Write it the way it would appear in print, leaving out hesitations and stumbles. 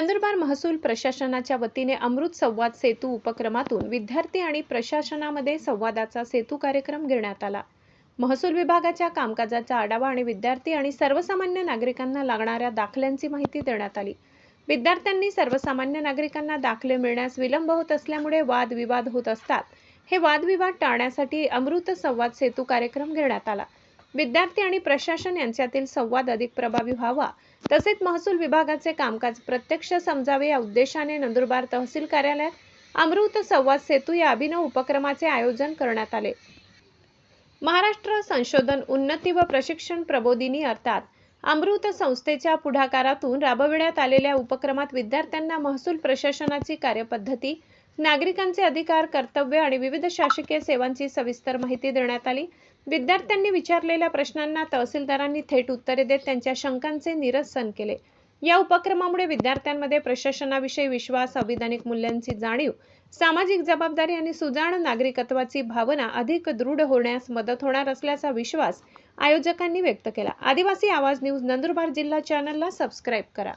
नंदुरबार महसूल प्रशासनाच्या वतीने अमृत संवाद सेतू उपक्रमातून विद्यार्थी आणि प्रशासनामध्ये संवादाचा सेतू कार्यक्रम घेण्यात आला। महसूल विभागाच्या कामकाजाचा आढावा आणि विद्यार्थी आणि सर्वसामान्य नागरिकांना लागणाऱ्या दाखल्यांची माहिती देण्यात आली। विद्यार्थ्यांनी सर्वसामान्य नागरिकांना दाखले मिळण्यास विलंब होत असल्यामुळे वादविवाद होत असतात। हे वादविवाद टाळण्यासाठी अमृत संवाद सेतू कार्यक्रम घेण्यात आला। विद्यार्थी आणि प्रशासन यांच्यातील संवाद अधिक प्रभावी व्हावा, तसेच महसूल विभागाचे कामकाज प्रत्यक्ष समजावे या उद्देशाने नंदुरबार तहसील कार्यालयात अमृत संवाद सेतू या अभिनव उपक्रमाचे आयोजन करण्यात आले। महाराष्ट्र संशोधन उन्नती व प्रशिक्षण प्रबोधिनी अर्थात अमृत संस्थेच्या पुढाकारातून राबविण्यात आलेल्या उपक्रमात विद्यार्थ्यांना महसूल प्रशासनाची कार्यपद्धती, नागरिकांचे अधिकार, कर्तव्य आणि विविध शासकीय सेवांची सविस्तर माहिती देण्यात आली। विद्यार्थ्यांनी विचारलेल्या प्रश्नांना तहसीलदारांनी थेट उत्तरे देत त्यांच्या शंकांचे निरसन केले। या उपक्रमामुळे विद्यार्थ्यांमध्ये प्रशासनाविषयी विश्वास, संविधानिक मूल्यांची जाणीव, सामाजिक जबाबदारी आणि सुजाण नागरिकत्वाची भावना अधिक दृढ होण्यास मदत होणार असल्याचा विश्वास आयोजकांनी व्यक्त केला। आदिवासी आवाज न्यूज नंदुरबार जिल्हा चॅनलला सबस्क्राइब करा।